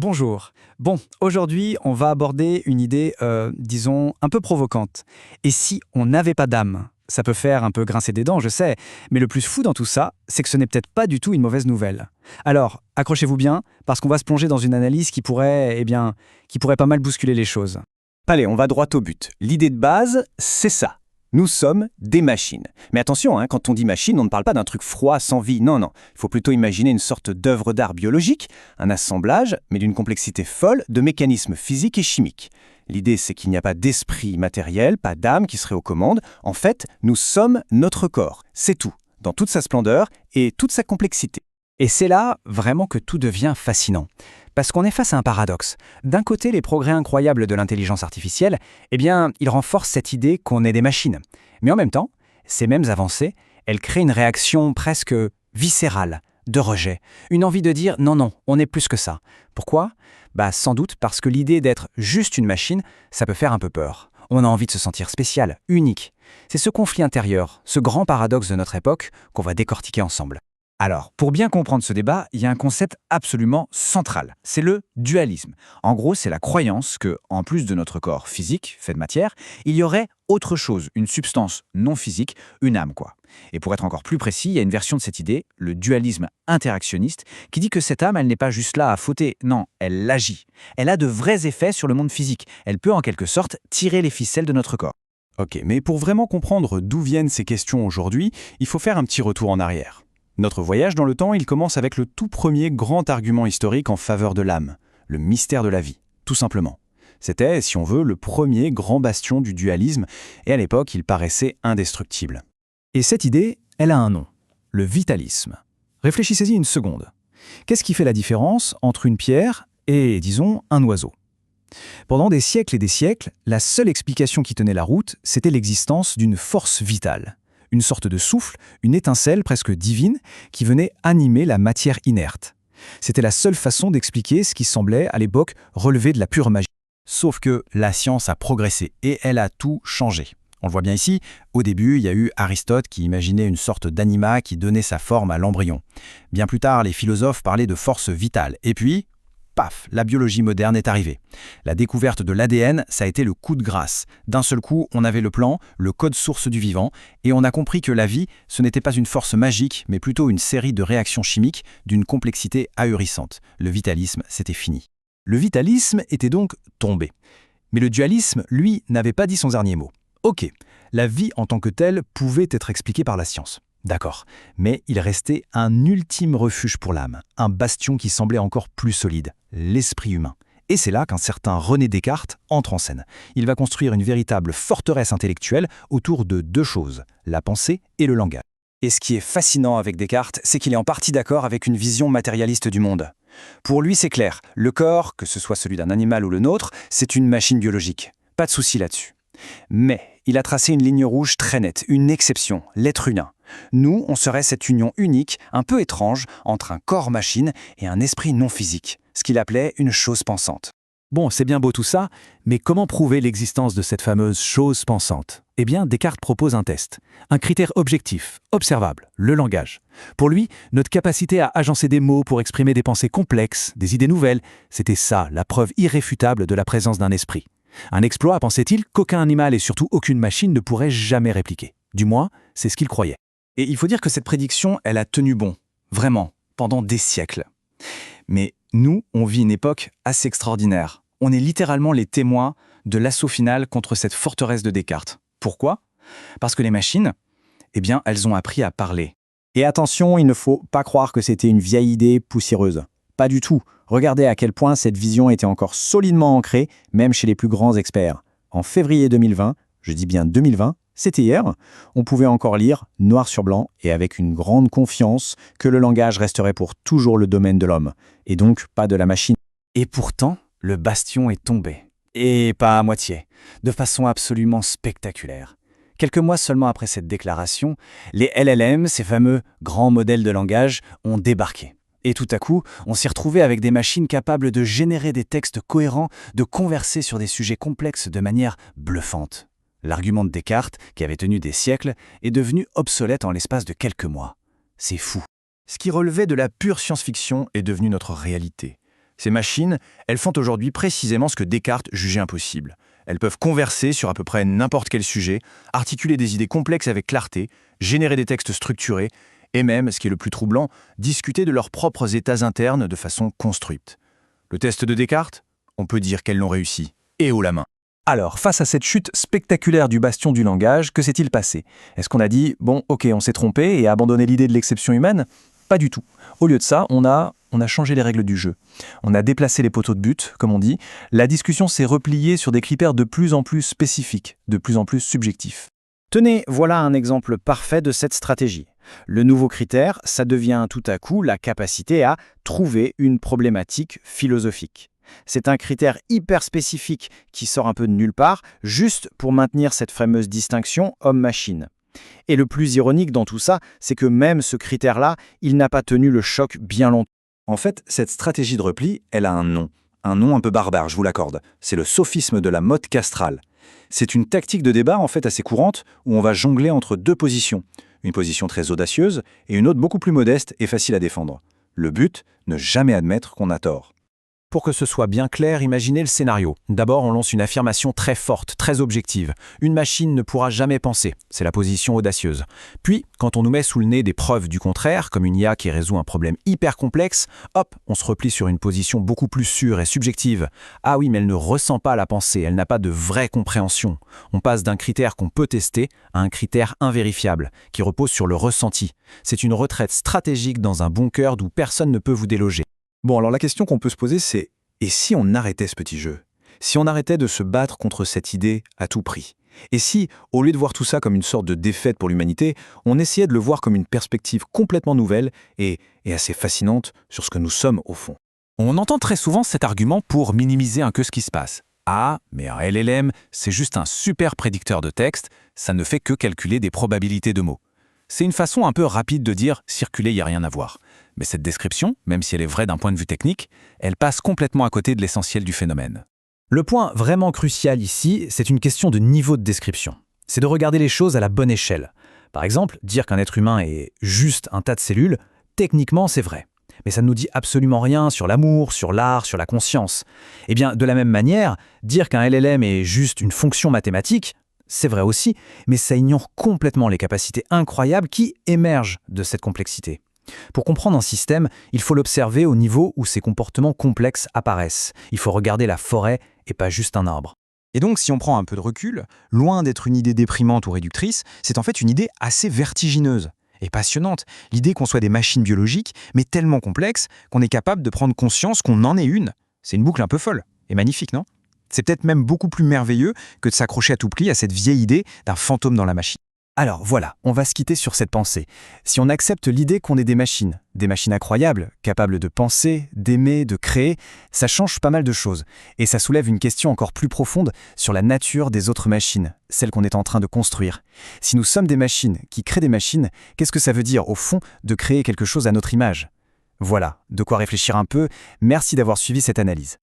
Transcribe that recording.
Bonjour. Bon, aujourd'hui, on va aborder une idée, disons, un peu provocante. Et si on n'avait pas d'âme? Ça peut faire un peu grincer des dents, je sais, mais le plus fou dans tout ça, c'est que ce n'est peut-être pas du tout une mauvaise nouvelle. Alors, accrochez-vous bien, parce qu'on va se plonger dans une analyse qui pourrait, qui pourrait pas mal bousculer les choses. Allez, on va droit au but. L'idée de base, c'est ça. Nous sommes des machines. Mais attention, quand on dit machine, on ne parle pas d'un truc froid, sans vie. Non, non. Il faut plutôt imaginer une sorte d'œuvre d'art biologique, un assemblage, mais d'une complexité folle, de mécanismes physiques et chimiques. L'idée, c'est qu'il n'y a pas d'esprit matériel, pas d'âme qui serait aux commandes. En fait, nous sommes notre corps. C'est tout, dans toute sa splendeur et toute sa complexité. Et c'est là, vraiment, que tout devient fascinant. Parce qu'on est face à un paradoxe. D'un côté, les progrès incroyables de l'intelligence artificielle, ils renforcent cette idée qu'on est des machines. Mais en même temps, ces mêmes avancées, elles créent une réaction presque viscérale, de rejet. Une envie de dire non, non, on est plus que ça. Pourquoi ? Sans doute parce que l'idée d'être juste une machine, ça peut faire un peu peur. On a envie de se sentir spécial, unique. C'est ce conflit intérieur, ce grand paradoxe de notre époque qu'on va décortiquer ensemble. Alors, pour bien comprendre ce débat, il y a un concept absolument central, c'est le dualisme. En gros, c'est la croyance que, en plus de notre corps physique, fait de matière, il y aurait autre chose, une substance non physique, une âme quoi. Et pour être encore plus précis, il y a une version de cette idée, le dualisme interactionniste, qui dit que cette âme, elle n'est pas juste là à fauter, non, elle agit. Elle a de vrais effets sur le monde physique, elle peut en quelque sorte tirer les ficelles de notre corps. Ok, mais pour vraiment comprendre d'où viennent ces questions aujourd'hui, il faut faire un petit retour en arrière. Notre voyage dans le temps, il commence avec le tout premier grand argument historique en faveur de l'âme, le mystère de la vie, tout simplement. C'était, si on veut, le premier grand bastion du dualisme, et à l'époque, il paraissait indestructible. Et cette idée, elle a un nom, le vitalisme. Réfléchissez-y une seconde. Qu'est-ce qui fait la différence entre une pierre et, disons, un oiseau ? Pendant des siècles et des siècles, la seule explication qui tenait la route, c'était l'existence d'une force vitale. Une sorte de souffle, une étincelle presque divine qui venait animer la matière inerte. C'était la seule façon d'expliquer ce qui semblait, à l'époque, relever de la pure magie. Sauf que la science a progressé et elle a tout changé. On le voit bien ici, au début, il y a eu Aristote qui imaginait une sorte d'anima qui donnait sa forme à l'embryon. Bien plus tard, les philosophes parlaient de force vitale. Et puis, paf, la biologie moderne est arrivée. La découverte de l'ADN, ça a été le coup de grâce. D'un seul coup, on avait le plan, le code source du vivant, et on a compris que la vie, ce n'était pas une force magique, mais plutôt une série de réactions chimiques d'une complexité ahurissante. Le vitalisme, c'était fini. Le vitalisme était donc tombé. Mais le dualisme, lui, n'avait pas dit son dernier mot. Ok, la vie en tant que telle pouvait être expliquée par la science. D'accord, mais il restait un ultime refuge pour l'âme, un bastion qui semblait encore plus solide, l'esprit humain. Et c'est là qu'un certain René Descartes entre en scène. Il va construire une véritable forteresse intellectuelle autour de deux choses, la pensée et le langage. Et ce qui est fascinant avec Descartes, c'est qu'il est en partie d'accord avec une vision matérialiste du monde. Pour lui, c'est clair, le corps, que ce soit celui d'un animal ou le nôtre, c'est une machine biologique. Pas de souci là-dessus. Mais il a tracé une ligne rouge très nette, une exception, l'être humain. Nous, on serait cette union unique, un peu étrange, entre un corps-machine et un esprit non physique, ce qu'il appelait une chose pensante. Bon, c'est bien beau tout ça, mais comment prouver l'existence de cette fameuse chose pensante ? Eh bien, Descartes propose un test. Un critère objectif, observable, le langage. Pour lui, notre capacité à agencer des mots pour exprimer des pensées complexes, des idées nouvelles, c'était ça, la preuve irréfutable de la présence d'un esprit. Un exploit, pensait-il, qu'aucun animal et surtout aucune machine ne pourrait jamais répliquer. Du moins, c'est ce qu'il croyait. Et il faut dire que cette prédiction, elle a tenu bon, vraiment, pendant des siècles. Mais nous, on vit une époque assez extraordinaire. On est littéralement les témoins de l'assaut final contre cette forteresse de Descartes. Pourquoi ? Parce que les machines, elles ont appris à parler. Et attention, il ne faut pas croire que c'était une vieille idée poussiéreuse. Pas du tout. Regardez à quel point cette vision était encore solidement ancrée, même chez les plus grands experts. En février 2020, je dis bien 2020, c'était hier, on pouvait encore lire, noir sur blanc, et avec une grande confiance, que le langage resterait pour toujours le domaine de l'homme, et donc pas de la machine. Et pourtant, le bastion est tombé. Et pas à moitié, de façon absolument spectaculaire. Quelques mois seulement après cette déclaration, les LLM, ces fameux grands modèles de langage, ont débarqué. Et tout à coup, on s'est retrouvé avec des machines capables de générer des textes cohérents, de converser sur des sujets complexes de manière bluffante. L'argument de Descartes, qui avait tenu des siècles, est devenu obsolète en l'espace de quelques mois. C'est fou. Ce qui relevait de la pure science-fiction est devenu notre réalité. Ces machines, elles font aujourd'hui précisément ce que Descartes jugeait impossible. Elles peuvent converser sur à peu près n'importe quel sujet, articuler des idées complexes avec clarté, générer des textes structurés, et même, ce qui est le plus troublant, discuter de leurs propres états internes de façon construite. Le test de Descartes, on peut dire qu'elles l'ont réussi, et haut la main. Alors, face à cette chute spectaculaire du bastion du langage, que s'est-il passé? Est-ce qu'on a dit, bon, ok, on s'est trompé et abandonné l'idée de l'exception humaine? Pas du tout. Au lieu de ça, on a changé les règles du jeu. On a déplacé les poteaux de but, comme on dit. La discussion s'est repliée sur des critères de plus en plus spécifiques, de plus en plus subjectifs. Tenez, voilà un exemple parfait de cette stratégie. Le nouveau critère, ça devient tout à coup la capacité à trouver une problématique philosophique. C'est un critère hyper spécifique qui sort un peu de nulle part, juste pour maintenir cette fameuse distinction homme-machine. Et le plus ironique dans tout ça, c'est que même ce critère-là, il n'a pas tenu le choc bien longtemps. En fait, cette stratégie de repli, elle a un nom. Un nom un peu barbare, je vous l'accorde. C'est le sophisme de la motte castrale. C'est une tactique de débat en fait assez courante où on va jongler entre deux positions. Une position très audacieuse et une autre beaucoup plus modeste et facile à défendre. Le but, ne jamais admettre qu'on a tort. Pour que ce soit bien clair, imaginez le scénario. D'abord, on lance une affirmation très forte, très objective. Une machine ne pourra jamais penser. C'est la position audacieuse. Puis, quand on nous met sous le nez des preuves du contraire, comme une IA qui résout un problème hyper complexe, hop, on se replie sur une position beaucoup plus sûre et subjective. Ah oui, mais elle ne ressent pas la pensée, elle n'a pas de vraie compréhension. On passe d'un critère qu'on peut tester à un critère invérifiable, qui repose sur le ressenti. C'est une retraite stratégique dans un bunker d'où personne ne peut vous déloger. Bon, alors la question qu'on peut se poser, c'est « et si on arrêtait ce petit jeu? Si on arrêtait de se battre contre cette idée à tout prix? Et si, au lieu de voir tout ça comme une sorte de défaite pour l'humanité, on essayait de le voir comme une perspective complètement nouvelle et assez fascinante sur ce que nous sommes au fond ?» On entend très souvent cet argument pour minimiser un peu ce qui se passe. Ah, mais un LLM, c'est juste un super prédicteur de texte, ça ne fait que calculer des probabilités de mots. C'est une façon un peu rapide de dire « circuler, il n'y a rien à voir ». Mais cette description, même si elle est vraie d'un point de vue technique, elle passe complètement à côté de l'essentiel du phénomène. Le point vraiment crucial ici, c'est une question de niveau de description. C'est de regarder les choses à la bonne échelle. Par exemple, dire qu'un être humain est juste un tas de cellules, techniquement c'est vrai. Mais ça ne nous dit absolument rien sur l'amour, sur l'art, sur la conscience. Eh bien, de la même manière, dire qu'un LLM est juste une fonction mathématique, c'est vrai aussi, mais ça ignore complètement les capacités incroyables qui émergent de cette complexité. Pour comprendre un système, il faut l'observer au niveau où ses comportements complexes apparaissent. Il faut regarder la forêt et pas juste un arbre. Et donc, si on prend un peu de recul, loin d'être une idée déprimante ou réductrice, c'est en fait une idée assez vertigineuse et passionnante. L'idée qu'on soit des machines biologiques, mais tellement complexes qu'on est capable de prendre conscience qu'on en est une. C'est une boucle un peu folle et magnifique, non? C'est peut-être même beaucoup plus merveilleux que de s'accrocher à tout prix à cette vieille idée d'un fantôme dans la machine. Alors voilà, on va se quitter sur cette pensée. Si on accepte l'idée qu'on est des machines incroyables, capables de penser, d'aimer, de créer, ça change pas mal de choses. Et ça soulève une question encore plus profonde sur la nature des autres machines, celles qu'on est en train de construire. Si nous sommes des machines qui créent des machines, qu'est-ce que ça veut dire au fond de créer quelque chose à notre image? Voilà, de quoi réfléchir un peu. Merci d'avoir suivi cette analyse.